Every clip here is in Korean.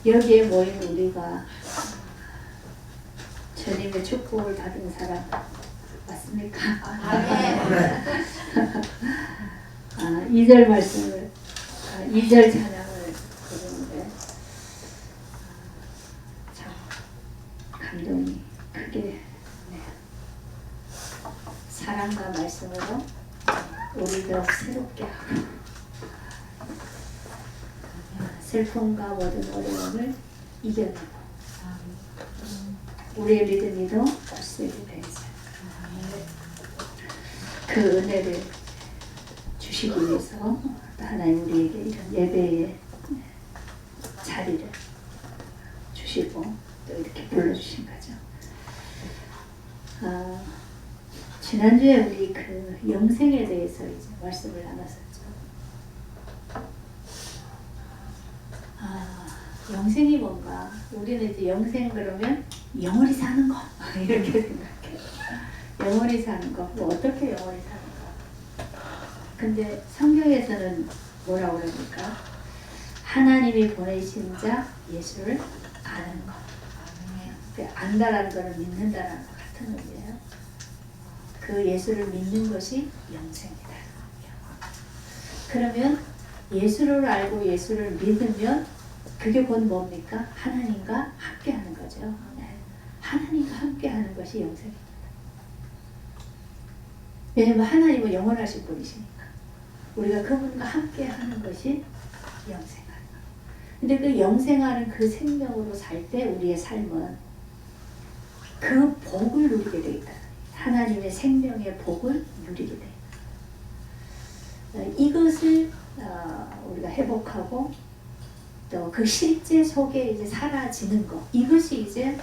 여기에 모인 우리가 주님의 축복을 받은 사람 맞습니까? 네. 2절 말씀을 2절 찬양을 부르는데 참 감동이 크게 네. 사랑과 말씀으로 우리도 새롭게 하고 슬픔과 모든 어려움을 이겨내고 우리의 믿음이도 굳세게 되자. 그 은혜를 주시기 위해서 하나님 우리에게 이런 예배의 자리를 주시고 또 이렇게 불러주신 거죠. 지난주에 우리 그 영생에 대해서 이제 말씀을 나눴었죠. 영생이 뭔가? 우리는 이제 영생 그러면 영원히 사는 거 이렇게 생각해요. 영원히 사는 거, 뭐 어떻게 영원히 사는 거? 근데 성경에서는 뭐라고 그럽니까? 하나님이 보내신 자 예수를 아는 거. 안다라는 거는 믿는다라는 것 같은 의미예요. 그 예수를 믿는 것이 영생이다. 그러면 예수를 알고 예수를 믿으면 그게 곧 뭡니까? 하나님과 함께하는 거죠. 네. 하나님과 함께하는 것이 영생입니다. 왜냐하면 하나님은 영원하신 분이시니까 우리가 그분과 함께하는 것이 영생하는 거예요. 근데 그 영생하는 그 생명으로 살 때 우리의 삶은 그 복을 누리게 돼 있다. 하나님의 생명의 복을 누리게 돼 있다. 이것을 우리가 회복하고 또 그 실제 속에 이제 사라지는 것, 이것이 이제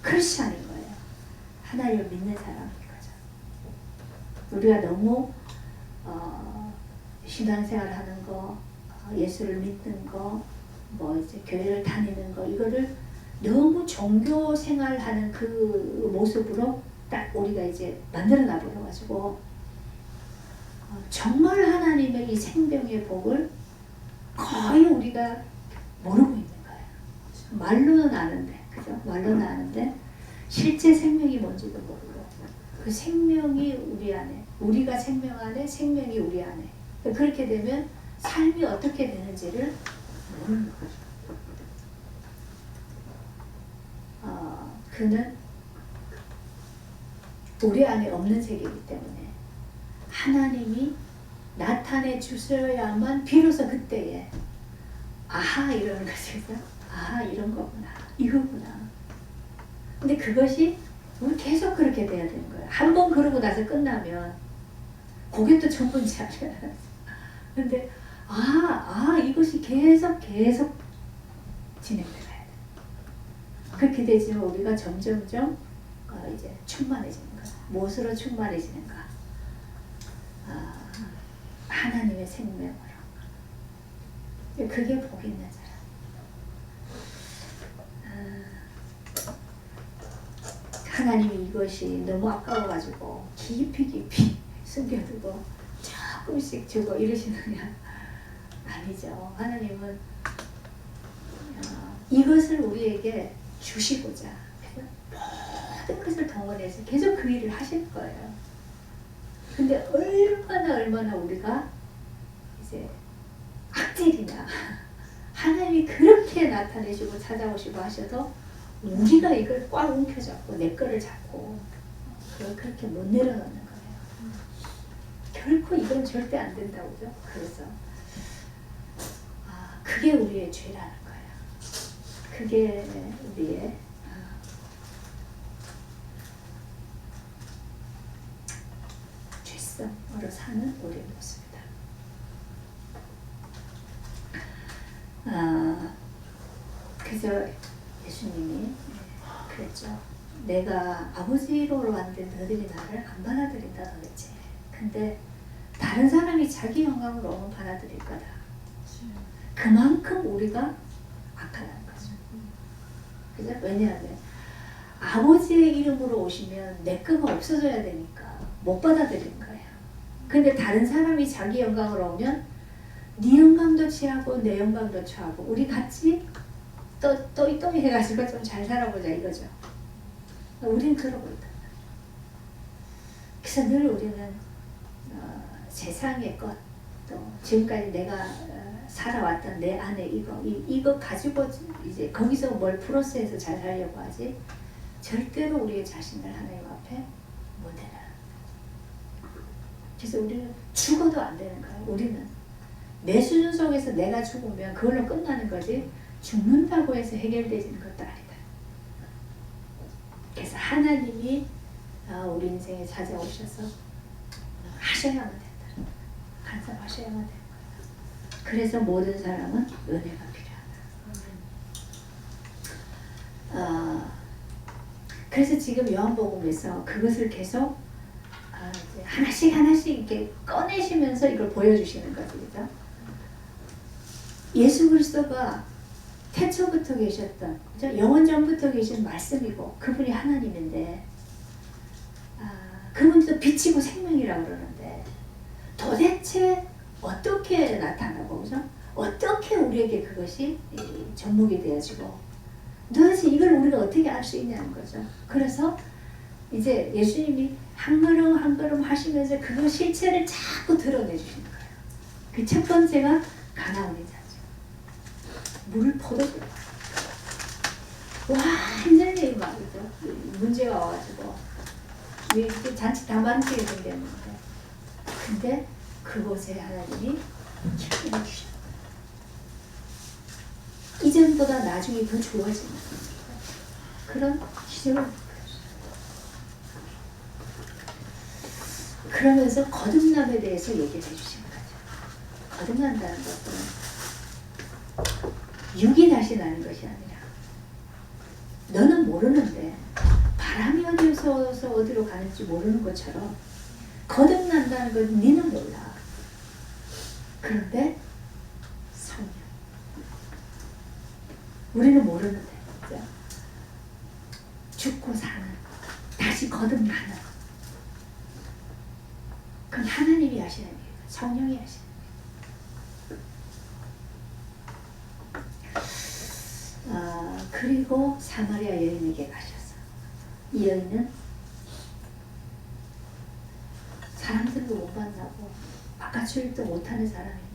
크리스찬인 거예요. 하나님을 믿는 사람인 거죠. 우리가 너무 신앙생활 하는 거, 예수를 믿는 거, 뭐 이제 교회를 다니는 거, 이거를 너무 종교 생활하는 그 모습으로 딱 우리가 이제 만들어 놔버려가지고 정말 하나님의 이 생명의 복을 거의 우리가 모르고 있는 거예요. 말로는 아는데, 그죠? 말로는 아는데 실제 생명이 뭔지도 모르고 그 생명이 우리 안에, 우리가 생명 안에, 생명이 우리 안에. 그렇게 되면 삶이 어떻게 되는지를 모르는 거죠. 그는 우리 안에 없는 세계이기 때문에 하나님이 나타내 주셔야만 비로소 그때에 아하 이러는 거죠. 아하 이런 거구나, 이거구나. 근데 그것이 우리 계속 그렇게 돼야 되는 거예요. 한 번 그러고 나서 끝나면 그게 또 전부인지 알아요. 근데 이것이 계속 진행돼야 돼. 그렇게 되지만 우리가 점점점 이제 충만해지는 거야. 무엇으로 충만해지는가? 하나님의 생명으로. 그게 복 있는 사람. 하나님이 이것이 너무 아까워가지고 깊이 숨겨두고 조금씩 주고 이러시느냐? 아니죠. 하나님은 이것을 우리에게 주시고자 모든 것을 동원해서 계속 그 일을 하실 거예요. 근데 얼마나 우리가 이제 악질이나 하나님이 그렇게 나타내시고 찾아오시고 하셔도 우리가 이걸 꽉 움켜잡고 내 거를 잡고 그걸 그렇게 못 내려놓는 거예요. 결코 이건 절대 안 된다고죠. 그래서 그게 우리의 죄라는 거예요. 그게 우리의 죄성으로 사는 우리의 모습이다. 그래서 예수님이 그랬죠. 내가 아버지로 왔는데 너희들이 나를 안 받아들인다 그랬지. 근데 다른 사람이 자기 영광으로 오면 받아들일 거다. 그만큼 우리가 악하다는 거죠. 그죠? 왜냐하면 아버지의 이름으로 오시면 내 거가 없어져야 되니까 못 받아들이는 거예요. 근데 다른 사람이 자기 영광으로 오면 네 영광도 취하고 내 영광도 취하고 우리 같이 또 해가지고 좀 잘 살아보자 이거죠. 우리는 그러고 있다. 그래서 늘 우리는 세상의 것, 또 지금까지 내가 살아왔던 내 안에 이거 가지고 이제 거기서 뭘 플러스해서 잘 살려고 하지 절대로 우리의 자신을 하나님 앞에 못 내놔. 그래서 우리는 죽어도 안 되는 거예요. 우리는 내 수준 속에서 내가 죽으면 그걸로 끝나는 거지 죽는다고 해서 해결되지는 것도 아니다. 그래서 하나님이 우리 인생에 찾아오셔서 하셔야만 된다. 간섭하셔야만 된다. 그래서 모든 사람은 은혜가 필요하다. 그래서 지금 요한복음에서 그것을 계속 이제 하나씩 이렇게 꺼내시면서 이걸 보여주시는 거죠. 그죠? 예수 그리스도가 태초부터 계셨던, 그죠? 영원 전부터 계신 말씀이고 그분이 하나님인데 그분도 빛이고 생명이라고 그러는데 도대체 어떻게 나타나고, 그죠? 어떻게 우리에게 그것이 접목이 되어지고 도대체 이걸 우리가 어떻게 알 수 있냐는 거죠. 그래서 이제 예수님이 한 걸음 한 걸음 하시면서 그 실체를 자꾸 드러내 주시는 거예요. 그 첫 번째가 가나온의 자죠. 물을 퍼도더라. 완전히 말이죠. 문제가 와가지고 잔치 다 만지게 생겼는데 근데 그곳에 하나님이 기쁨을 주셨다. 이전보다 나중에 더 좋아지는 그런 기적을 보여주셨다. 그러면서 거듭남에 대해서 얘기를 해주시는 거죠. 거듭난다는 것은 육이 다시 나는 것이 아니라 너는 모르는데 바람이 어디서 어디로 가는지 모르는 것처럼 거듭난다는 건 니는 몰라. 그런데 성령 우리는 모르는데 그죠? 죽고 사는 다시 거듭나는 그건 하나님이 하시는 일이에요. 성령이 하시는 일이에요. 그리고 사마리아 여인에게 가셔서 이 여인은 사람들도 못 만나고 바깥 출입도 못하는 사람인데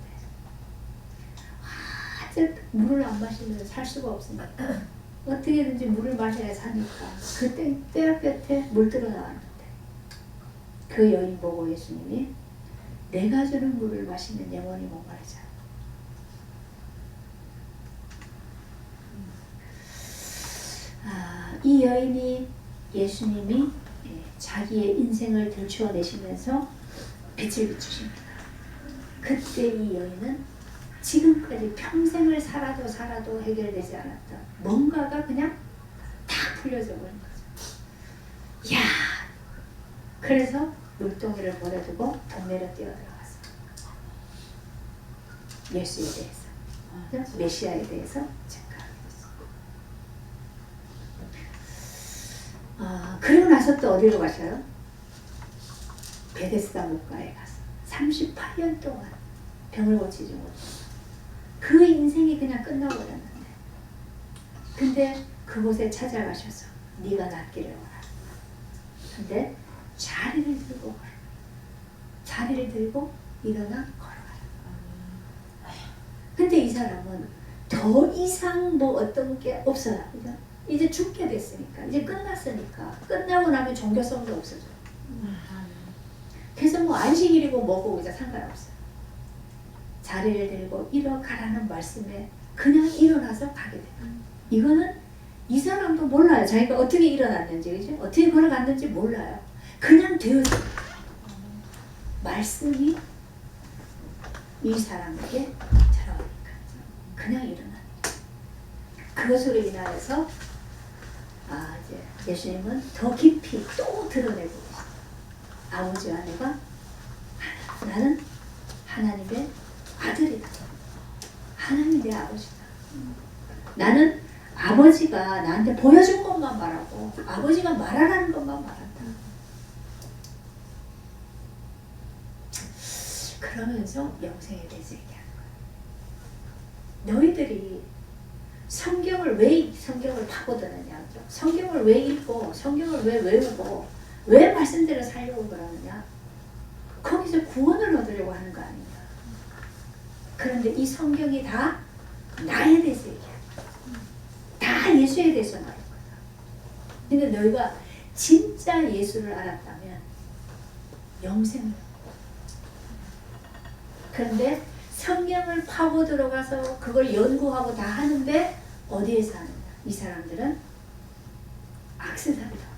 물을 안 마시면 살 수가 없으니까 어떻게든지 물을 마셔야 사니까 그때 떼약볕에 물 들어 나왔는데 그 여인 보고 예수님이 내가 주는 물을 마시면 영원히 목마르지 않아. 이 여인이 예수님이 자기의 인생을 들추어내시면서 빛을 비추십니다. 그때 이 여인은 지금까지 평생을 살아도 해결되지 않았던 뭔가가 그냥 다 풀려져 버린 거죠. 이야! 그래서 물동이를 버려두고 동네로 뛰어들어갔어. 예수에 대해서, 메시아에 대해서 체크하게 됐어. 그리고 나서 또 어디로 가셔요? 베데스다 목가에 가서 38년 동안 병을 고치지 못했어. 그 인생이 그냥 끝나버렸는데 근데 그곳에 찾아가셔서 네가 낫기를 원한다. 근데 자리를 들고 일어나 걸어가라. 근데 이 사람은 더 이상 뭐 어떤 게 없어요. 그죠? 이제 죽게 됐으니까 이제 끝났으니까 끝나고 나면 종교성도 없어져. 그래서 뭐 안식일이고 뭐고 이제 상관없어요. 자리를 들고 일어가라는 말씀에 그냥 일어나서 가게 돼요. 이거는 이 사람도 몰라요. 자기가 어떻게 일어났는지, 그죠? 어떻게 걸어갔는지 몰라요. 그냥 되어서 말씀이 이 사람에게 들어오니까 그냥 일어나는 그것으로 인하여서 이제 예수님은 더 깊이 또 드러내고 계십니다. 아버지와 내가 나는 하나님의 아들이다. 하나님이 내 아버지다. 나는 아버지가 나한테 보여준 것만 말하고 아버지가 말하라는 것만 말한다. 그러면서 영생에 대해서 얘기하는 거예요. 너희들이 성경을 왜 성경을 파고드느냐, 성경을 왜 읽고 성경을 왜 외우고 왜 말씀대로 살려고 그러느냐, 거기서 구원을 얻으려고 하는 거 아닌가. 그런데 이 성경이 다 나에 대해서 얘기해요. 다 예수에 대해서 말할 거다. 근데 너희가 진짜 예수를 알았다면 영생을. 그런데 성경을 파고 들어가서 그걸 연구하고 다 하는데 어디에서 하느냐? 이 사람들은 악세사리다.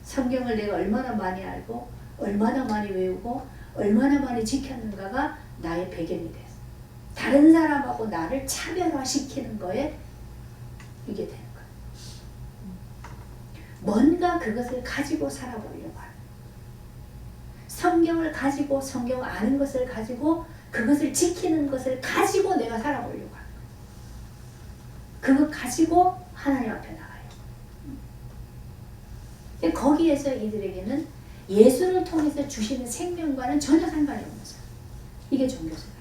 성경을 내가 얼마나 많이 알고 얼마나 많이 외우고 얼마나 많이 지켰는가가 나의 배경이 됐어. 다른 사람하고 나를 차별화시키는 거에 이게 되는 거야. 뭔가 그것을 가지고 살아보려고 하는. 성경을 가지고 성경 아는 것을 가지고 그것을 지키는 것을 가지고 내가 살아보려고 하는. 그거 가지고 하나님 앞에 나가요. 거기에서 이들에게는 예수를 통해서 주시는 생명과는 전혀 상관이 없는 거죠. 이게 종교생활.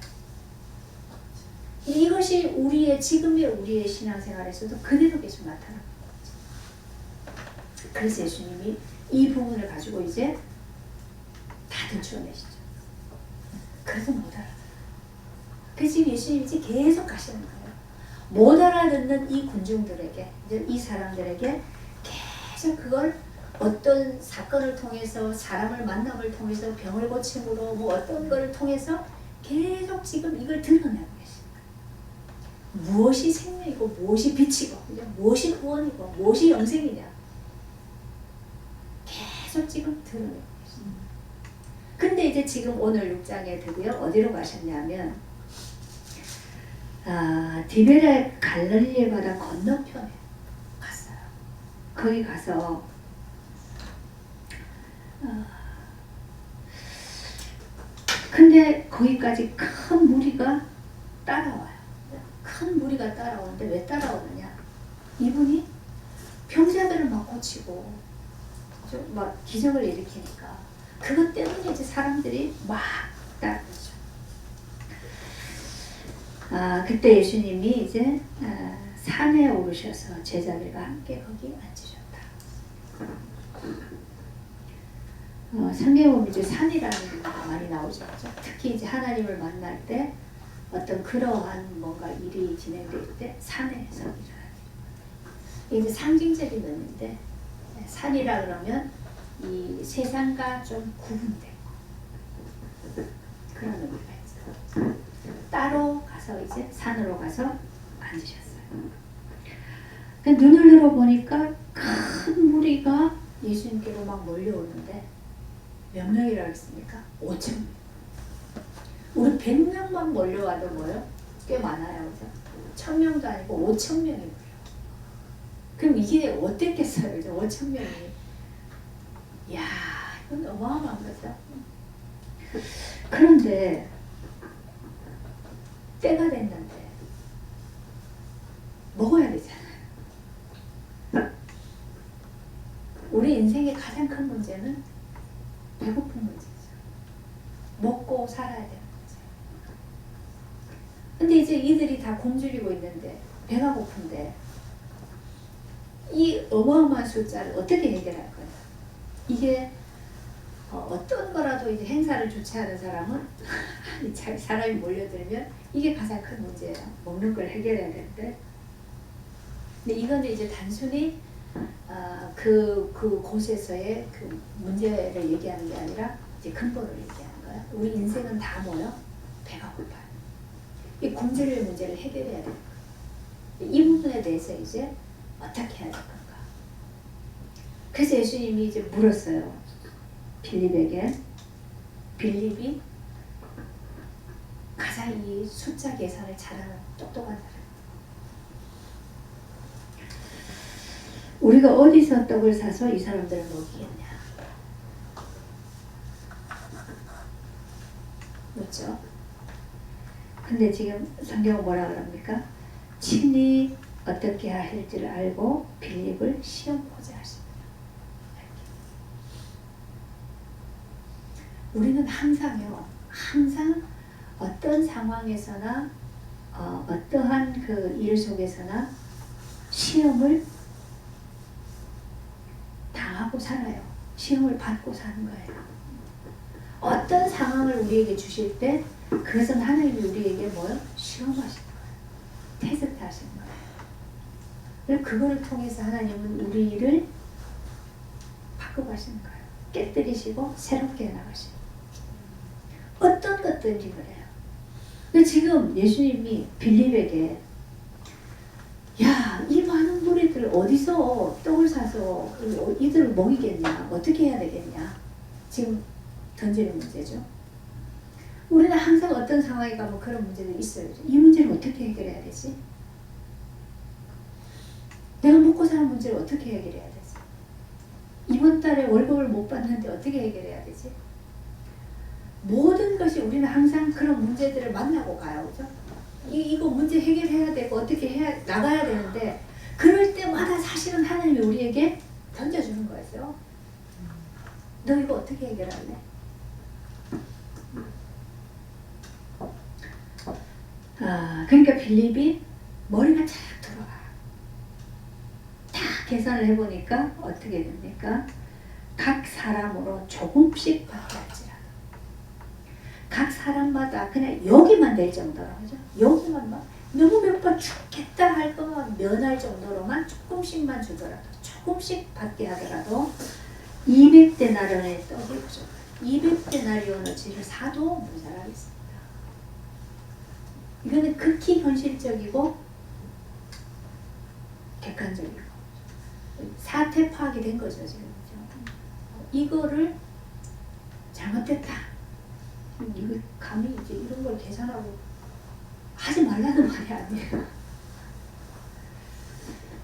이것이 우리의 지금의 우리의 신앙생활에서도 그대로 계속 나타나는 거죠. 그래서 예수님이 이 부분을 가지고 이제 다 들춰내시죠. 그래도 못 알아들어요. 그래서 지금 예수님이 이제 계속 가시는 거예요. 못 알아듣는 이 군중들에게, 이제 이 사람들에게 계속 그걸 어떤 사건을 통해서, 사람을 만남을 통해서, 병을 고침으로 뭐 어떤 거를 통해서 계속 지금 이걸 드러내고 계십니다. 무엇이 생명이고 무엇이 빛이고 무엇이 구원이고 무엇이 영생이냐 계속 지금 드러내고 계십니다. 근데 이제 지금 오늘 6장에 드디어 어디로 가셨냐면 디베랴 갈릴리 바다 건너편에 갔어요. 거기 가서 근데 거기까지 큰 무리가 따라와요. 큰 무리가 따라오는데 왜 따라오느냐? 이분이 병자들을 막 고치고 좀 막 기적을 일으키니까 그것 때문에 이제 사람들이 막 따라오죠. 그때 예수님이 이제 산에 오르셔서 제자들과 함께 거기 앉으셨다. 성경에 보면 이제 산이라는 게 많이 나오죠. 특히 이제 하나님을 만날 때 어떤 그러한 뭔가 일이 진행될 때 산에서 일어나요. 이게 상징적인 의미인데 산이라 그러면 이 세상과 좀 구분되고 그런 의미가 있어요. 따로 가서 이제 산으로 가서 앉으셨어요. 눈을 들어보니까 큰 무리가 예수님께로 막 몰려오는데 몇 명이라고 했습니까? 5,000명. 우리 100명만 몰려와도 뭐요? 꽤 많아요. 그죠? 1,000명도 아니고 5,000명이 몰려. 그럼 이게 어땠겠어요? 5,000명이. 이야, 이건 어마어마한 거죠. 그런데 때가 됐는데 먹어야 되잖아요. 우리 인생의 가장 큰 문제는 배고픈 문제죠. 먹고 살아야 되는 거죠. 근데 이제 이들이 다 굶주리고 있는데 배가 고픈데 이 어마어마한 숫자를 어떻게 해결할 거예요? 이게 어떤 거라도 이제 행사를 주최하는 사람은 사람이 몰려들면 이게 가장 큰 문제예요. 먹는 걸 해결해야 되는데. 근데 이거는 이제 단순히 그 곳에서의 그 문제를 얘기하는 게 아니라 이제 근본을 얘기하는 거야. 우리 인생은 다 뭐요? 배가 고파요. 이 굶주릴 문제를 해결해야 돼요. 이 부분에 대해서 이제 어떻게 해야 될 건가? 그래서 예수님이 이제 물었어요. 빌립에게. 빌립이 가장 이 숫자 계산을 잘하는 똑똑한 사람. 우리가 어디서 떡을 사서 이 사람들을 먹이겠냐? 그렇죠? 근데 지금 성경은 뭐라 그럽니까? 친히 어떻게 할지를 알고 빌립을 시험하고자 하십니다. 우리는 항상 어떤 상황에서나 어떠한 그 일 속에서나 시험을 당하고 살아요. 시험을 받고 사는 거예요. 어떤 상황을 우리에게 주실 때 그것은 하나님이 우리에게 뭐요? 시험하시는 거예요. 테스트 하시는 거예요. 그거를 통해서 하나님은 우리를 바꿔가시는 거예요. 깨뜨리시고 새롭게 해나가시는 거예요. 어떤 것든지 그래요. 지금 예수님이 빌립에게 야, 이 많은 무리들 어디서 떡을 사서 이들을 먹이겠냐? 어떻게 해야 되겠냐? 지금 던지는 문제죠. 우리는 항상 어떤 상황에 가면 그런 문제들이 있어요. 이 문제를 어떻게 해결해야 되지? 내가 먹고 사는 문제를 어떻게 해결해야 되지? 이번 달에 월급을 못 받는데 어떻게 해결해야 되지? 모든 것이 우리는 항상 그런 문제들을 만나고 가요. 그죠? 이거 문제 해결해야 되고 어떻게 나가야 되는데 그럴 때마다 사실은 하나님이 우리에게 던져주는 거였어요. 너 이거 어떻게 해결할래? 그러니까 빌립이 머리가 쫙 돌아가. 다 계산을 해보니까 어떻게 됩니까? 각 사람으로 조금씩 받게 할지라. 각 사람마다 그냥 여기만 될 정도로, 그죠? 여기만 막 너무 몇 번 죽겠다 할 거면 면할 정도로만 조금씩만 주더라도, 조금씩 받게 하더라도 200데나리온의 떡이 부족해요. 200데나리온어치를 사도 모자라겠습니다. 이거는 극히 현실적이고 객관적이고 사태 파악이 된 거죠 지금. 이거를 잘못됐다. 이거 감히 이제 이런 걸 계산하고 하지 말라는 말이 아니에요.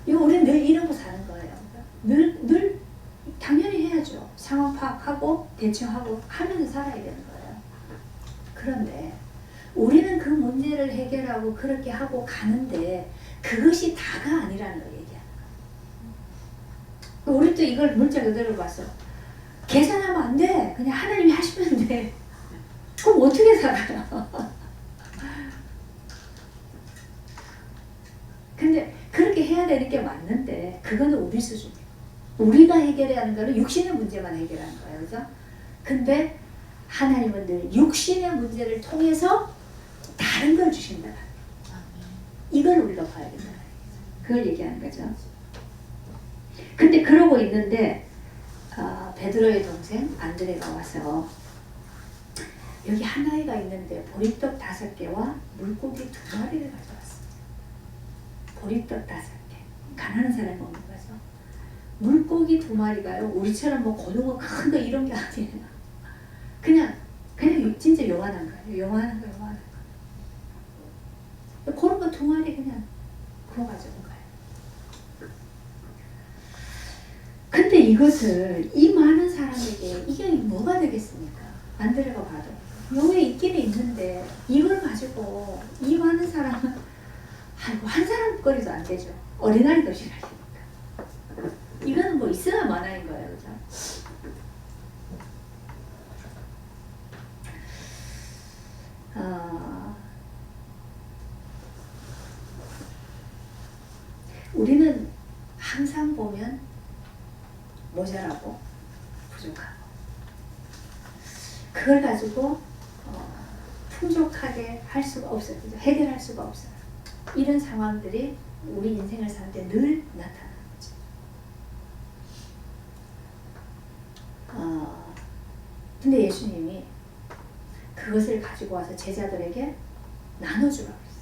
이거 우리는 늘 이러고 사는 거예요. 늘 당연히 해야죠. 상황 파악하고 대처하고 하면서 살아야 되는 거예요. 그런데 우리는 그 문제를 해결하고 그렇게 하고 가는데 그것이 다가 아니라는 걸 얘기하는 거예요. 우리 또 이걸 문자 그대로 봐서 계산하면 안 돼. 그냥 하나님이 하시면 돼. 그럼 어떻게 살아요? 근데 그렇게 해야 되는 게 맞는데 그거는 우리 수준이에요. 우리가 해결해야 하는 거는 육신의 문제만 해결하는 거예요. 그죠? 근데 하나님은 늘 육신의 문제를 통해서 다른 걸 주신다. 이걸 우리가 봐야 된다. 그걸 얘기하는 거죠. 근데 그러고 있는데 베드로의 동생 안드레가 와서 여기 한 아이가 있는데 보리떡 5개와 물고기 2마리를 가져왔습니다. 보리떡 5개. 가난한 사람이 먹는 거죠. 물고기 2마리가요. 우리처럼 뭐 고등어 큰 거 이런 게 아니에요. 그냥 진짜 요만한 거예요. 요만한 거. 그런 거 2마리 그냥 구워 가져온 거예요. 근데 이것을 이 많은 사람에게 이게 뭐가 되겠습니까? 안드레가 봐도 여기에 있기는 있는데 이걸 가지고 이 많은 사람은 아이고 한 사람 거리도 안 되죠. 어린아이 도시락이니까. 이거는 뭐 있어야 만화인 거예요. 그죠? 우리는 항상 보면 모자라고 부족하고 그걸 가지고 풍족하게 할 수가 없어요. 해결할 수가 없어요. 이런 상황들이 우리 인생을 사는데 늘 나타나는 거죠. 근데 예수님이 그것을 가지고 와서 제자들에게 나눠주라고 했어요.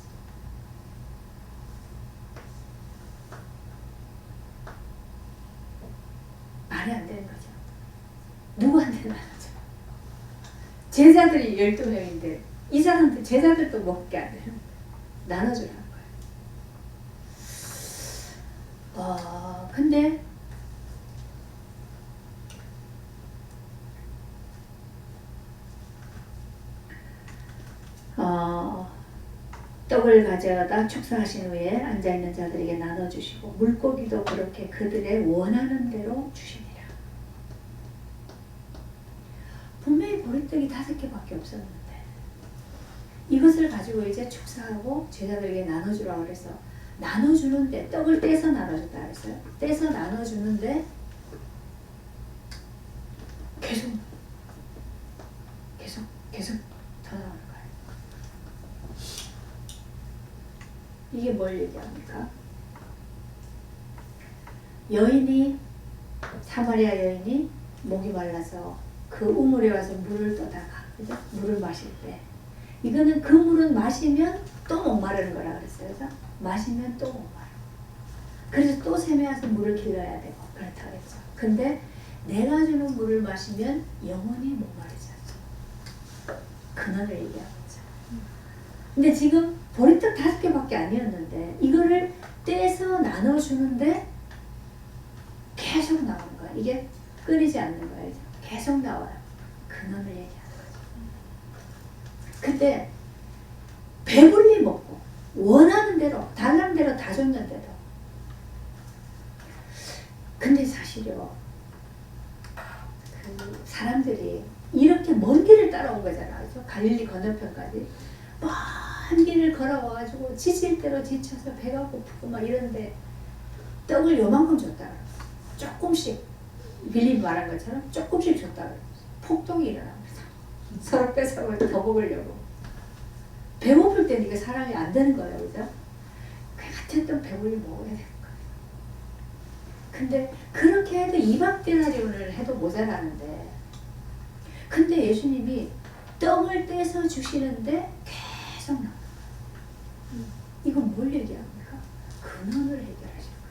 말이 안 되는 거죠. 누구한테 나눠줘? 제자들이 12명인데 이 사람들 제자들도 먹게 안 돼요. 나눠주라는 거예요. 근데 떡을 가져다 축사하신 후에 앉아있는 자들에게 나눠주시고 물고기도 그렇게 그들의 원하는 대로 주시니라. 분명히 보리떡이 5개밖에 없었는데 이것을 가지고 이제 축사하고 제자들에게 나눠주라고 그래서 나눠주는데 떡을 떼서 나눠줬다 그랬어요. 떼서 나눠주는데 계속 더 나오는 거예요. 이게 뭘 얘기합니까? 사마리아 여인이 목이 말라서 그 우물에 와서 물을 떠다가, 그죠? 물을 마실 때 이거는 그 물은 마시면 또 목마르는 거라 그랬어요. 그죠? 마시면 또 목마르고 그래서 또 샘에 와서 물을 길러야 되고 그렇다 그랬죠. 근데 내가 주는 물을 마시면 영원히 목마르지 않죠. 근원을 얘기하고 있죠. 근데 지금 보리떡 5개밖에 아니었는데 이거를 떼서 나눠주는데 계속 나오는 거야. 이게 끊이지 않는 거예요. 계속 나와요. 근원을 얘기하는 거죠. 근데 배불리 먹고 원하는 대로 달라는 대로 다 줬는데도 근데 사실요 그 사람들이 이렇게 먼 길을 따라온 거잖아요. 그렇죠? 갈릴리 건너편까지 먼 길을 걸어와가지고 지칠 대로 지쳐서 배가 고프고 막 이런데 떡을 요만큼 줬다. 조금씩 빌립 말한 것처럼 조금씩 줬다. 폭동이 일어납니다. 서로 뺏어서 더 먹으려고. 배고플 때는 이게 사람이 안 되는 거예요. 그죠? 같은 떡 배불리 먹어야 되는 거예요. 근데 그렇게 해도 2박 데나리온을 해도 모자라는데 근데 예수님이 떡을 떼서 주시는데 계속 나와요. 이건 뭘 얘기합니까? 근원을 해결하시는 거예요.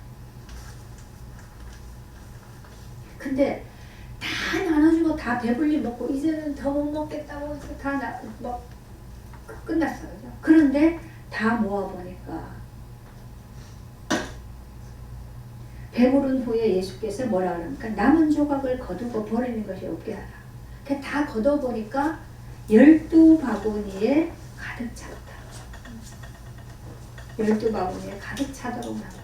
근데 다 나눠주고 다 배불리 먹고 이제는 더 못 먹겠다고 해서 다 끝났어요. 그죠? 그런데 다 모아보니까 배부른 후에 예수께서 뭐라 그럽니까? 남은 조각을 거두고 버리는 것이 없게 하라. 다 걷어보니까 12바구니에 가득 찼다. 12바구니에 가득 차도록 나눴다.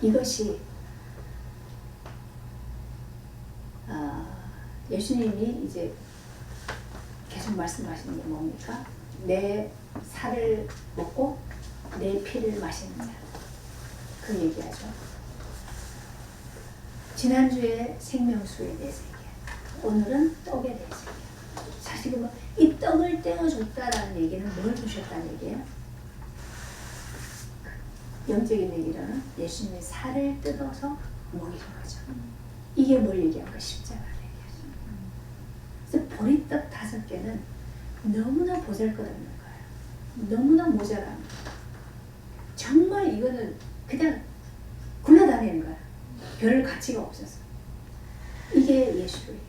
이것이 예수님이 이제 계속 말씀하시는 게 뭡니까? 내 살을 먹고 내 피를 마시는 자. 그 얘기하죠. 지난주에 생명수에 대해서 얘기해요. 오늘은 떡에 대해서 얘기해요. 사실은 이 떡을 떼어줬다라는 얘기는 뭘 주셨다는 얘기예요? 영적인 얘기로는 예수님의 살을 뜯어서 먹이는 거죠. 이게 뭘 얘기한가? 십자가를 얘기하죠. 그래서 보리떡 5개는 너무나 보잘것없는 거예요. 너무나 모자랍니다. 정말 이거는 그냥 굴러다니는 거야. 별 가치가 없어서. 이게 예수를 얘기해요.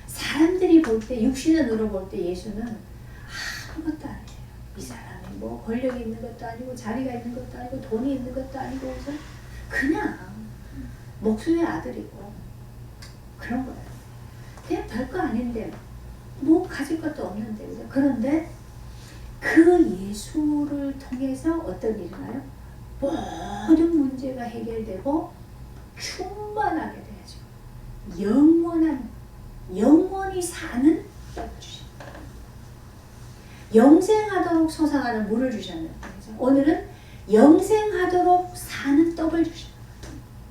사람들이 볼 때, 육신의 눈으로 볼 때 예수는 아무것도 아니에요. 이 사람이 뭐 권력이 있는 것도 아니고 자리가 있는 것도 아니고 돈이 있는 것도 아니고 그냥 목숨의 아들이고 그런 거예요. 그냥 별거 아닌데 뭐 가질 것도 없는데 그죠? 그런데 그 예수를 통해서 어떤 일이 나요? 모든 문제가 해결되고 충만하게 되죠. 영원히 사는 떡을 주십니다. 영생하도록 솟아가는 물을 주셨는데 오늘은 영생하도록 사는 떡을 주십니다.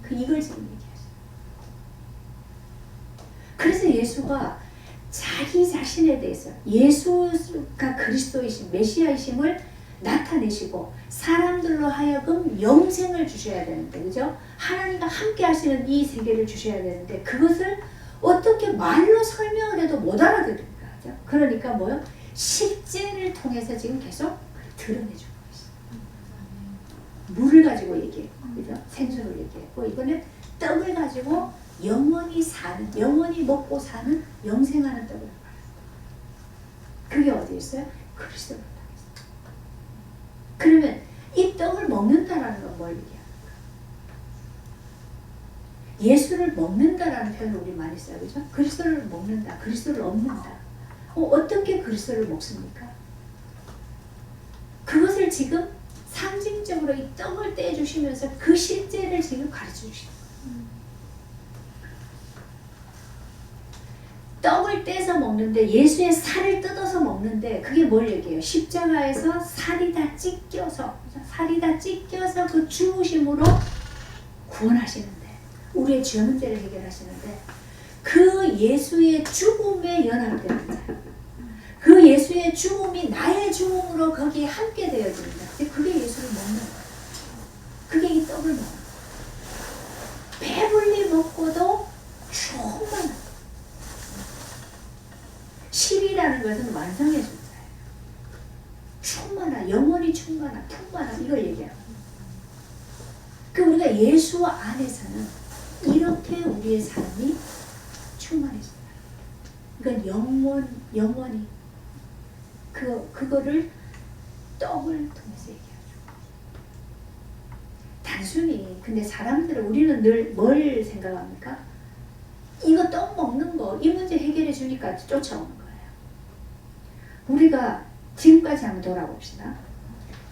이걸 지금 얘기하죠. 그래서 예수가 자기 자신에 대해서 예수가 그리스도이신 메시아이심을 나타내시고 사람들로 하여금 영생을 주셔야 되는데 그죠? 하나님과 함께 하시는 이 세계를 주셔야 되는데 그것을 어떻게 말로 설명을 해도 못 알아들으니까 그죠? 그러니까 뭐요? 실제를 통해서 지금 계속 드러내주고 있어요. 물을 가지고 얘기했고 그죠? 생수를 얘기했고 이번에 떡을 가지고 영원히 사는, 영원히 먹고 사는 영생하는 떡을 말해요. 그게 어디 있어요? 그리스도로 있어요. 그러면 이 떡을 먹는다라는 건 뭘 얘기합니까? 예수를 먹는다라는 표현을 우리 많이 써요. 그죠? 그리스도를 먹는다, 그리스도를 얻는다. 어떻게 그리스도를 먹습니까? 그것을 지금 상징적으로 이 떡을 떼주시면서 그 실제를 지금 가르쳐 주시는 거예요. 떡을 떼서 먹는데 예수의 살을 뜯어서 먹는데 그게 뭘 얘기해요? 십자가에서 살이 다 찢겨서 그 죽으심으로 구원하시는데 우리의 죄 문제를 해결하시는데 그 예수의 죽음에 연합되는 자, 그 예수의 죽음이 나의 죽음으로 거기에 함께 되어집니다. 그게 예수를 먹는 거예요. 그게 이 떡을 먹는 거예요. 배불리 먹고도 충만한 10이라는 것은 완성의 숫자예요. 충만한, 영원히 충만한, 풍만한 이걸 얘기하는 거예요. 그 우리가 예수 안에서는 이렇게 우리의 삶이 충만해진다. 그러니까 영원히 그거를 떡을 통해서 얘기하죠. 단순히 근데 사람들은 우리는 늘 뭘 생각합니까? 이거 떡 먹는 거 이 문제 해결해 주니까 쫓아오는 거예요. 우리가 지금까지 한번 돌아봅시다.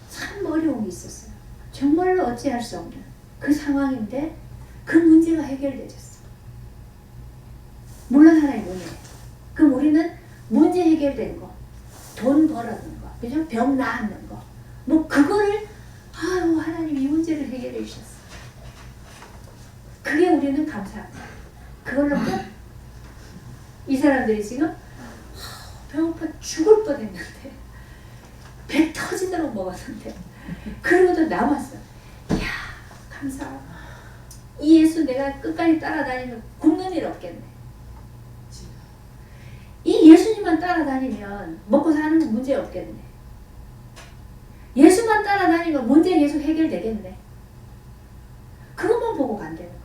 참 어려움이 있었어요. 정말로 어찌할 수 없는 그 상황인데 그 문제가 해결되졌어. 물론 하나의 문제예요. 그럼 우리는 문제 해결된 거, 돈 벌어는 거, 그죠? 병 나았는 거, 뭐 그거를 아유 하나님 이 문제를 해결해 주셨어. 그게 우리는 감사합니다. 그걸로 끝. 이 사람들이 지금 배고파 죽을 뻔했는데 배 터지도록 먹었는데 그러고도 남았어. 이야 감사하다. 이 예수 내가 끝까지 따라다니면 굶는 일 없겠네. 이 예수님만 따라다니면 먹고 사는 건 문제 없겠네. 예수만 따라다니면 문제 계속 해결되겠네. 그것만 보고 간다는 거예요.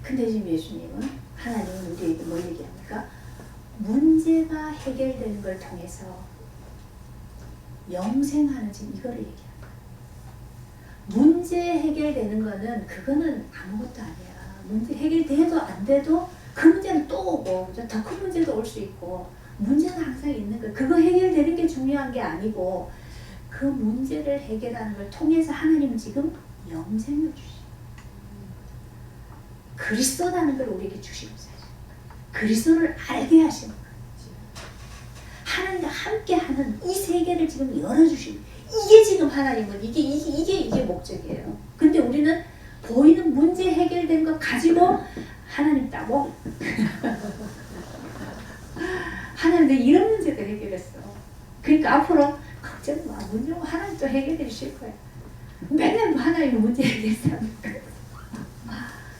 근데 지금 예수님은 하나님은 우리에게 뭘 얘기합니까? 문제가 해결되는 걸 통해서 영생하는 지금 이거를 얘기합니다. 문제 해결되는 거는 그거는 아무것도 아니야. 문제 해결돼도 안 돼도 그 문제는 또 오고 더 큰 문제도 올 수 있고 문제는 항상 있는 거야. 그거 해결되는 게 중요한 게 아니고 그 문제를 해결하는 걸 통해서 하나님은 지금 영생을 주시. 그리스도라는 걸 우리에게 주시고 사실 그리스도를 알게 하시는 거예요. 하나님과 함께하는 이 세계를 지금 열어주시는 이게 지금 하나님은 이게 목적이에요. 근데 우리는 보이는 문제 해결된 거 가지고 하나님 따고 하나님 내 이런 문제도 해결했어. 그러니까 앞으로 걱정 마. 문제 하나님 또 해결해 주실 거야. 맨날 하나님 문제 해결했습니까?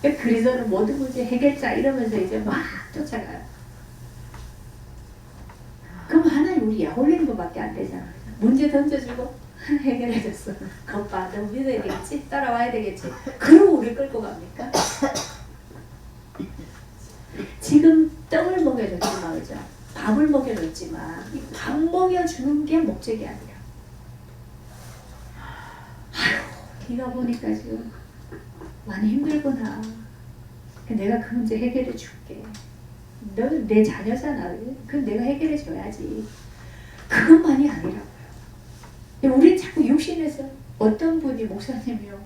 그리스도는 모든 문제 해결자 이러면서 이제 막 쫓아가요. 그럼 하나님 우리 약 올리는 것밖에 안 되잖아. 문제 던져주고 해결해줬어. 거봐 너 믿어야 되겠지? 따라와야 되겠지? 그러고 우리 끌고 갑니까? 지금 떡을 먹여줬지만 그죠? 밥을 먹여줬지만 이 밥 먹여주는 게 목적이 아니라 아휴 네가 보니까 지금 많이 힘들구나. 내가 그 문제 해결해 줄게. 너 내 자녀잖아. 그럼 내가 해결해 줘야지. 그것만이 아니라고요. 우리 자꾸 육신에서 어떤 분이 목사님이요.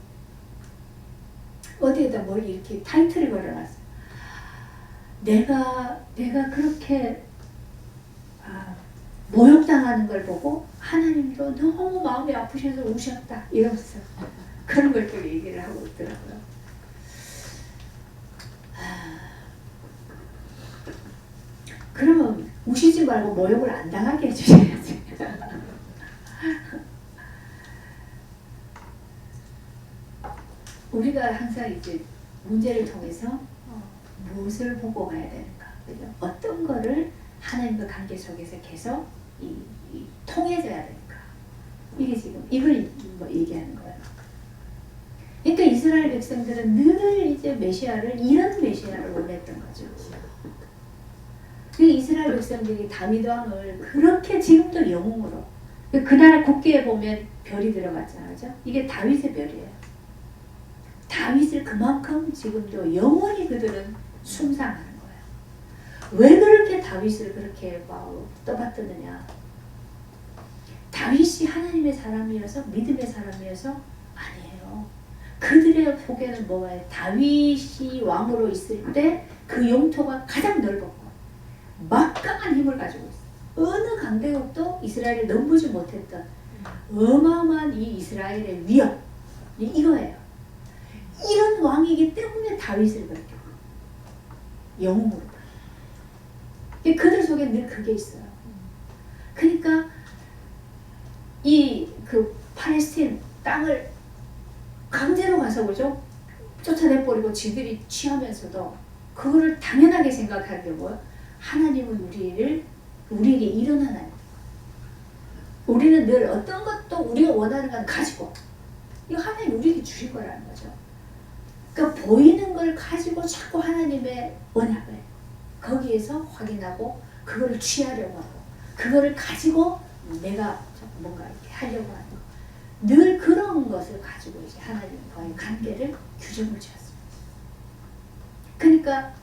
어디에다 뭘 이렇게 타이틀을 걸어놨어. 내가 그렇게 모욕당하는 걸 보고 하나님도 너무 마음이 아프셔서 우셨다. 이러면서 그런 걸 또 얘기를 하고 있더라고요. 그러면 우시지 말고 모욕을 안 당하게 해주셔야지. 우리가 항상 이제 문제를 통해서 무엇을 보고 가야 되는가, 그죠? 어떤 거를 하나님과 관계 속에서 계속 통해져야 되는가. 이게 지금 이걸 뭐 얘기하는 거예요. 그러니까 이스라엘 백성들은 늘 이제 메시아를 이런 메시아를 원했던 거죠. 그 이스라엘 백성들이 다윗 왕을 그렇게 지금도 영웅으로 그 나라 국기에 보면 별이 들어갔잖아요. 그죠? 이게 다윗의 별이에요. 다윗을 그만큼 지금도 영원히 그들은 숭상하는 거예요. 왜 그렇게 다윗을 그렇게 막 떠받드느냐? 다윗이 하나님의 사람이어서 믿음의 사람이어서 아니에요. 그들의 속에는 뭐가 다윗이 왕으로 있을 때 그 영토가 가장 넓었고 막강한 힘을 가지고 있어. 어느 강대국도 이스라엘을 넘보지 못했던 어마어마한 이 이스라엘의 위협 이거예요. 이런 왕이기 때문에 다윗을 그렇게 영웅으로 그들 속에 늘 그게 있어요. 그러니까 이 그 팔레스틴 땅을 강제로 가서 그죠? 쫓아내버리고 지들이 취하면서도 그거를 당연하게 생각하는 게 뭐야? 하나님은 우리에게 이런 하나님. 우리는 늘 어떤 것도 우리가 원하는 건 가지고 이거 하나님 우리에게 주실 거라는 거죠. 그러니까 보이는 걸 가지고 자꾸 하나님의 언약을 거기에서 확인하고 그거를 취하려고 하고 그거를 가지고 내가 뭔가 이렇게 하려고 하는 거. 늘 그런 것을 가지고 이제 하나님과의 관계를 규정을 지었습니다. 그러니까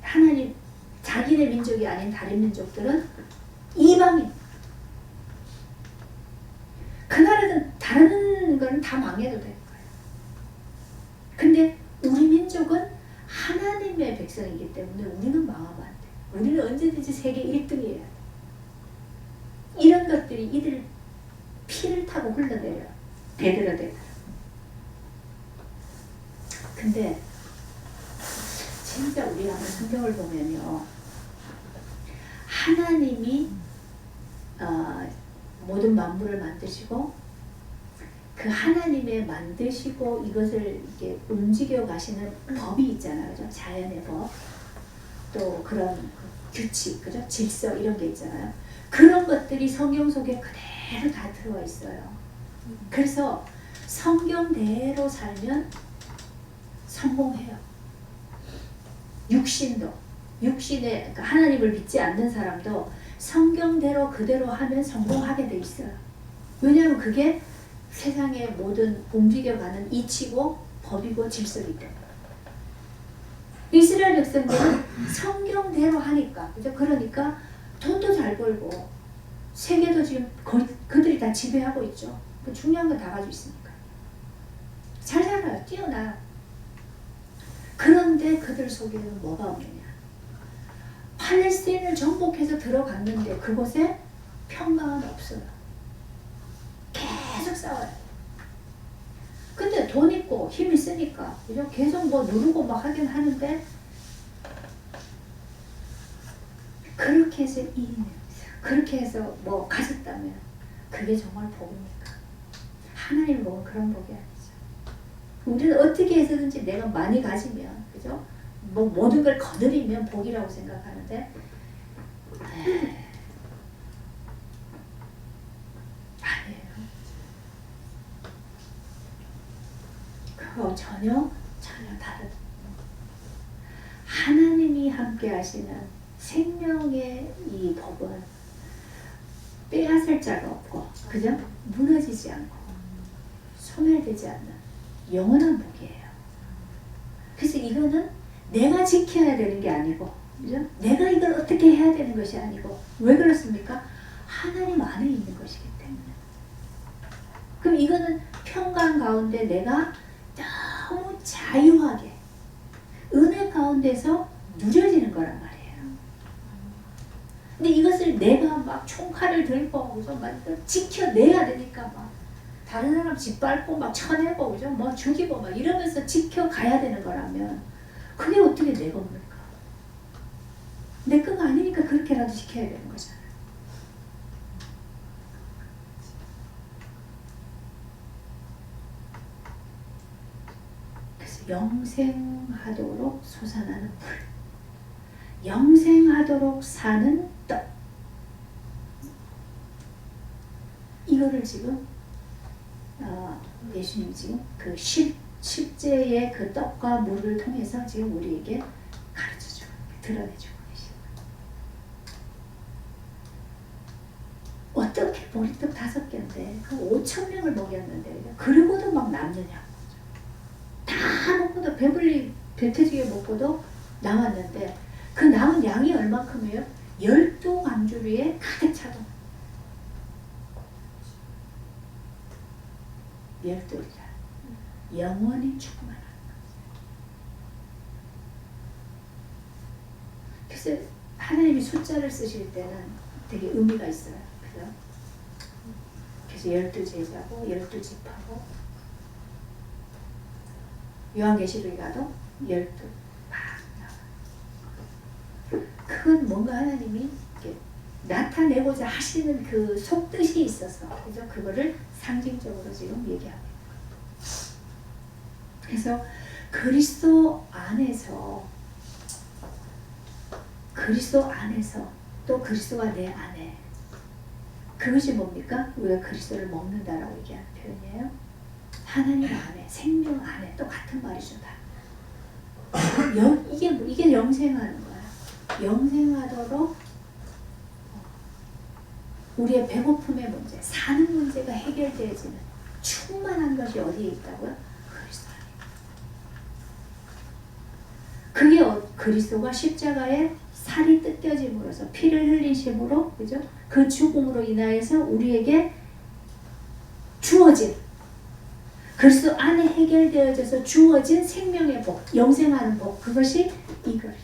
하나님 자기네 민족이 아닌 다른 민족들은 이방인 그 나라는 다른 거는 다 망해도 될 거예요. 근데 우리 민족은 하나님의 백성이기 때문에 우리는 망하면 안 돼. 우리는 언제든지 세계 1등이에요. 이런 것들이 이들 피를 타고 흘러내려 되들어대요. 근데 진짜 우리가 성경을 보면요, 하나님이 모든 만물을 만드시고 그 하나님의 만드시고 이것을 이렇게 움직여 가시는 법이 있잖아요, 그죠? 자연의 법, 또 그런 규칙, 그죠? 질서 이런 게 있잖아요. 그런 것들이 성경 속에 그대로 다 들어와 있어요. 그래서 성경대로 살면 성공해요. 육신에 그러니까 하나님을 믿지 않는 사람도 성경대로 그대로 하면 성공하게 돼 있어요. 왜냐하면 그게 세상의 모든 움직여가는 이치고 법이고 질서이기 때문에. 이스라엘 백성들은 성경대로 하니까, 그죠? 그러니까 돈도 잘 벌고 세계도 지금 그들이 다 지배하고 있죠. 중요한 거 다 가지고 있으니까 잘 살아요. 뛰어나요. 그런데 그들 속에는 뭐가 없느냐? 팔레스틴을 정복해서 들어갔는데 그곳에 평강은 없어요. 계속 싸워요. 근데 돈 있고 힘 있으니까 그죠? 계속 뭐 누르고 막 하긴 하는데 그렇게 해서 그렇게 해서 뭐 가졌다면 그게 정말 복입니까? 하나님 복은 그런 복이 아니죠. 우리는 어떻게 해서든지 내가 많이 가지면, 그죠? 뭐 모든 걸 거느리면 복이라고 생각하는데, 아니에요. 그거 전혀 다른. 하나님이 함께 하시는 생명의 이 복은 빼앗을 자가 없고, 그죠? 무너지지 않고, 소멸되지 않는 영원한 복이에요. 그래서 이거는 내가 지켜야 되는 게 아니고, 그죠? 내가 이걸 어떻게 해야 되는 것이 아니고, 왜 그렇습니까? 하나님 안에 있는 것이기 때문에. 그럼 이거는 평강 가운데 내가 너무 자유하게 은혜 가운데서 누려지는 거란 말이에요. 근데 이것을 내가 막 총칼을 들고 그죠? 막 지켜내야 되니까 막 다른 사람 짓밟고 막 쳐내고 그죠? 뭐 죽이고 막 이러면서 지켜가야 되는 거라면 그게 어떻게 내 겁니까? 내 거가 아니니까 그렇게라도 지켜야 되는 거잖아요. 그래서 영생하도록 솟아나는 불, 영생하도록 사는 떡, 이거를 지금 예수님 지금 그 십제의 그 떡과 물을 통해서 지금 우리에게 가르쳐주고 드러내주고 계십니다. 어떻게 보리떡 5개인데 그 5,000명을 먹였는데 그러고도 막 남느냐고. 다 먹고도 배불리 배 터지게 먹고도 남았는데 그 남은 양이 얼마큼이에요? 12강주리에 가득 차도 12이라 영원히 충만한 거예요. 그래서 하나님이 숫자를 쓰실 때는 되게 의미가 있어요. 그죠? 그래서 12제자고 12지파고 요한계시록에 가도 12 그건 뭔가 하나님이 이렇게 나타내고자 하시는 그 속뜻이 있어서 그죠? 그거를 상징적으로 지금 얘기하고 있는 거예요. 그래서 그리스도 안에서 또 그리스도가 내 안에 그것이 뭡니까? 우리가 그리스도를 먹는다라고 얘기하는 표현이에요. 하나님 안에, 생명 안에 또 같은 말이죠. 다. 이게 영생하는 거예요. 영생하도록 우리의 배고픔의 문제, 사는 문제가 해결되어지는 충만한 것이 어디에 있다고요? 그리스도 안에. 그게 그리스도가 십자가에 살이 뜯겨짐으로써 피를 흘리심으로 그죠? 그 죽음으로 인하여서 우리에게 주어진 그리스도 안에 해결되어져서 주어진 생명의 복, 영생하는 복 그것이 이거죠.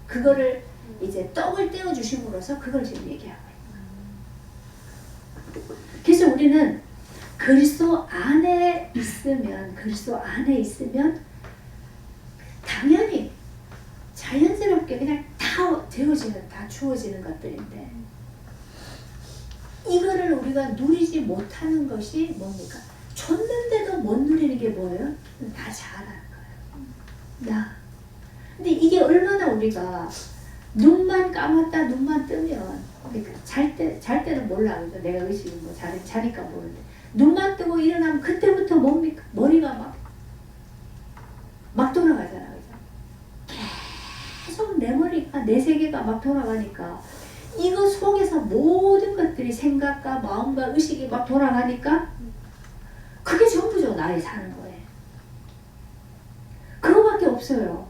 그거를 이제 떡을 떼어 주심으로써 그걸 지금 얘기하고 있는 거예요. 그래서 우리는 그리스도 안에 있으면 당연히 자연스럽게 그냥 다 되어지는, 다 주어지는 것들인데 이거를 우리가 누리지 못하는 것이 뭡니까? 줬는데도 못 누리는 게 뭐예요? 다 잘하는 거예요. 근데 이게 얼마나 우리가 눈만 감았다 눈만 뜨면 그러니까 잘 때는 몰라. 그래서 내가 의식이 뭐 자니까 모르는데 눈만 뜨고 일어나면 그때부터 뭡니까? 머리가 막 돌아가잖아. 그죠? 계속 내 머리가 내 세계가 막 돌아가니까 이거 속에서 모든 것들이 생각과 마음과 의식이 막 돌아가니까 그게 전부죠. 나의 사는 거예요. 그거밖에 없어요.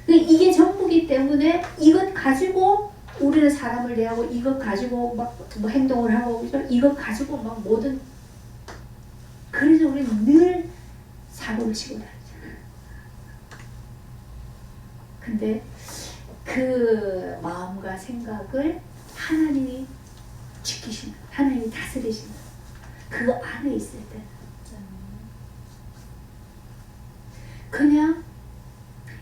이게 전부기 때문에 이것 가지고 우리는 사람을 대하고 이것 가지고 막 뭐 행동을 하고 그죠? 이것 가지고 막 모든 그래서 우리는 늘 사고를 치고 다니잖아요. 근데 그 마음과 생각을 하나님이 지키시는, 하나님이 다스리시는 그 안에 있을 때는 그냥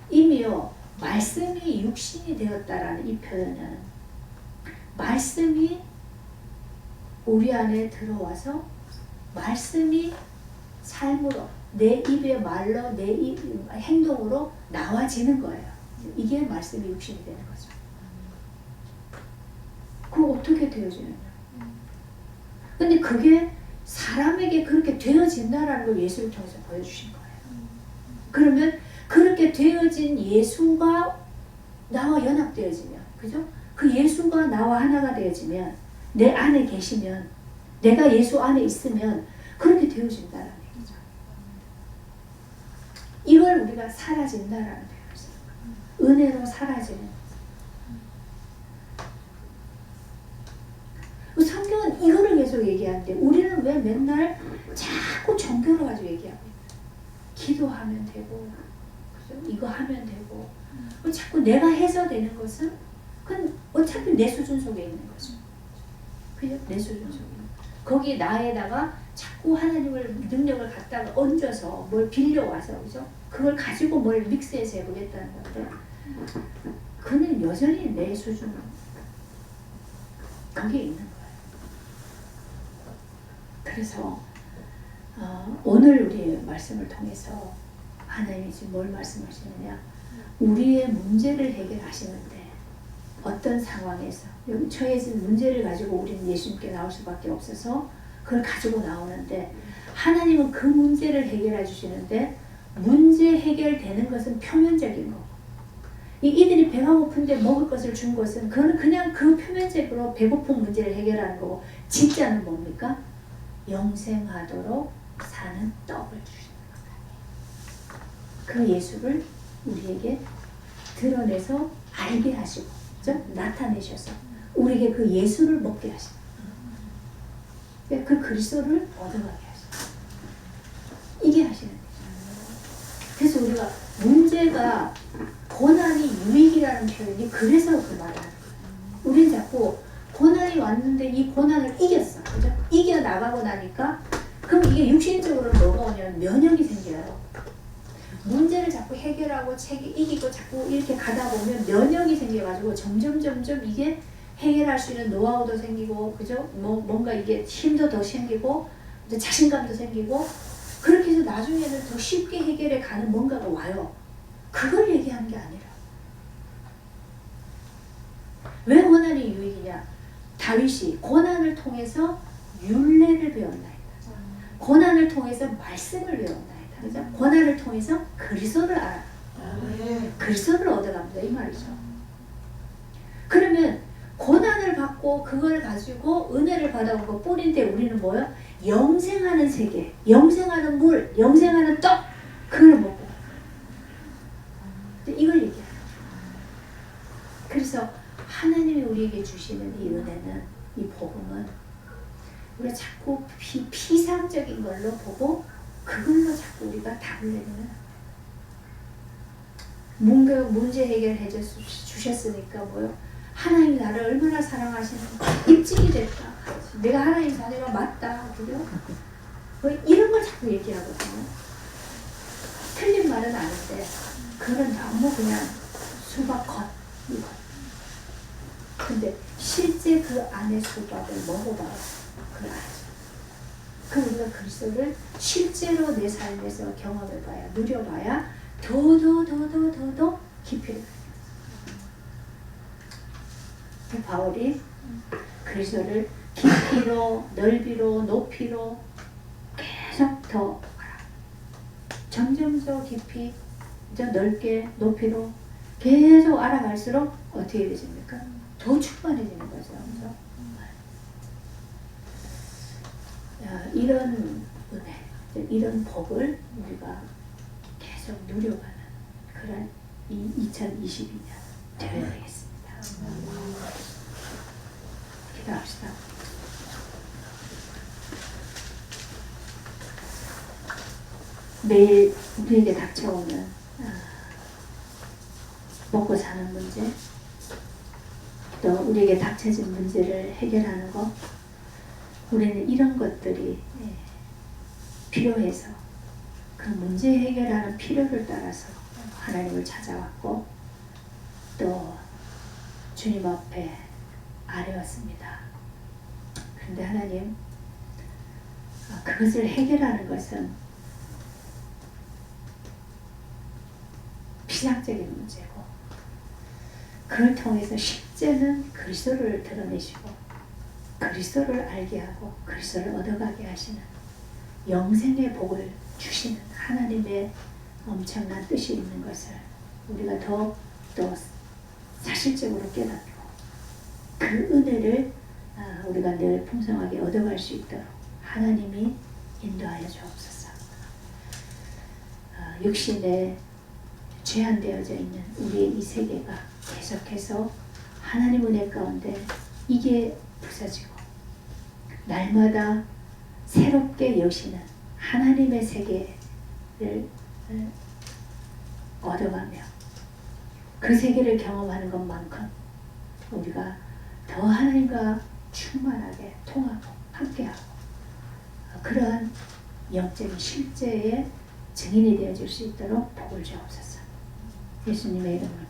이미요 말씀이 육신이 되었다라는 이 표현은 말씀이 우리 안에 들어와서 말씀이 삶으로 내 입의 말로 내 입 행동으로 나와지는 거예요. 이게 말씀이 육신이 되는 거죠. 그거 어떻게 되어지느냐? 근데 그게 사람에게 그렇게 되어진다라는 걸 예수를 통해서 보여주신 거예요. 그러면 그렇게 되어진 예수가 나와 연합되어지면, 그죠? 그 예수가 나와 하나가 되어지면, 내 안에 계시면, 내가 예수 안에 있으면 그렇게 되어진다라는 얘기죠. 이걸 우리가 사라진다라는 표현을 쓰는 거예요. 은혜로 사라지는. 성경은 이거를 계속 얘기하는데 우리는 왜 맨날 자꾸 종교를 가지고 얘기하고 있어요? 기도하면 되고, 그죠? 이거 하면 되고, 자꾸 내가 해서 되는 것은 그건 어차피 내 수준 속에 있는 거죠. 그죠? 내 수준 속에. 거기 나에다가 자꾸 하나님을 능력을 갖다가 얹어서 뭘 빌려와서, 그죠? 그걸 가지고 뭘 믹스해서 해보겠다는 건데, 그는 여전히 내 수준 거기에 있는 거예요. 그래서 오늘 우리의 말씀을 통해서 하나님이 지금 뭘 말씀하시느냐, 우리의 문제를 해결하시는데 어떤 상황에서 여기 처해진 문제를 가지고 우리는 예수님께 나올 수밖에 없어서 그걸 가지고 나오는데 하나님은 그 문제를 해결해 주시는데 문제 해결되는 것은 표면적인 거고 이들이 배가 고픈데 먹을 것을 준 것은 그거는 그냥 그 표면적으로 배고픈 문제를 해결하는 거고 진짜는 뭡니까? 영생하도록 사는 떡을 주시는 거다. 그 예수를 우리에게 드러내서 알게 하시고, 그죠? 나타내셔서 우리에게 그 예수를 먹게 하시는 거예요. 그 그리스도를 얻어가게 하시는 거예요. 이게 하시는 거죠. 그래서 우리가 문제가 고난이 유익이라는 표현이 그래서 그 말을 하는 거예요. 우린 자꾸 고난이 왔는데 이 고난을 이겼어. 그죠? 이겨나가고 나니까 그럼 이게 육신적으로 뭐가 오냐면 면역이 생겨요. 문제를 자꾸 해결하고 이기고 자꾸 이렇게 가다 보면 면역이 생겨가지고 점점 이게 해결할 수 있는 노하우도 생기고, 그죠? 뭔가 이게 힘도 더 생기고, 이제 자신감도 생기고, 그렇게 해서 나중에는 더 쉽게 해결해 가는 뭔가가 와요. 그걸 얘기하는 게 아니라. 왜 고난이 유익이냐? 다윗이 고난을 통해서 율례를 배웠나이다. 고난을 통해서 말씀을 배웠나이다. 그죠? 고난을 통해서 그리스도를 알아. 그리스도를 얻어갑니다. 이 말이죠. 그러면 고난을 받고 그걸 가지고 은혜를 받아온 것 뿐인데 우리는 뭐요? 영생하는 세계, 영생하는 물, 영생하는 떡, 그걸 먹고 이걸 얘기해요. 그래서 하나님이 우리에게 주시는 이 은혜는, 이 복음은 우리가 자꾸 피상적인 걸로 보고 그걸로 자꾸 우리가 답을 내면 문제 해결해 주셨으니까 뭐요? 하나님이 나를 얼마나 사랑하시는가 입증이 됐다. 내가 하나님 자녀가 맞다. 그죠? 뭐 이런 걸 자꾸 얘기하거든요. 틀린 말은 아닌데 그건 너무 그냥 수박컷 이거. 근데 실제 그 안에 수박을 먹어봐야 그걸 알죠. 그럼 우리가 그리스도를 실제로 내 삶에서 경험해봐야, 누려봐야 더 깊이. 바울이 그리스도를 깊이로, 넓이로, 높이로 계속 더 알아. 점점 더 깊이, 더 넓게, 높이로 계속 알아갈수록 어떻게 되십니까? 더 충만해지는 거죠. 그렇죠? 이런 은혜, 이런 복을 우리가 계속 누려가는 그런 이 2022년 되어야 되겠습니다. 기도합시다. 매일 우리에게 닥쳐오는 먹고 사는 문제, 또 우리에게 닥쳐진 문제를 해결하는 것, 우리는 이런 것들이 필요해서 그 문제 해결하는 필요를 따라서 하나님을 찾아왔고 또 주님 앞에 아뢰었습니다. 그런데 하나님, 그것을 해결하는 것은 피상적인 문제고 그걸 통해서 실제는 그리스도를 드러내시고 그리스도를 알게 하고 그리스도를 얻어가게 하시는 영생의 복을 주시는 하나님의 엄청난 뜻이 있는 것을 우리가 더 사실적으로 깨닫고 그 은혜를 우리가 늘 풍성하게 얻어갈 수 있도록 하나님이 인도하여 주옵소서. 육신에 제한되어져 있는 우리의 이 세계가 계속해서 하나님 은혜 가운데 이게 부서지고 날마다 새롭게 여시는 하나님의 세계를 얻어가며 그 세계를 경험하는 것만큼 우리가 더 하나님과 충만하게 통하고 함께하고 그러한 영적인 실제의 증인이 되어줄 수 있도록 복을 주옵소서. 예수님의 이름으로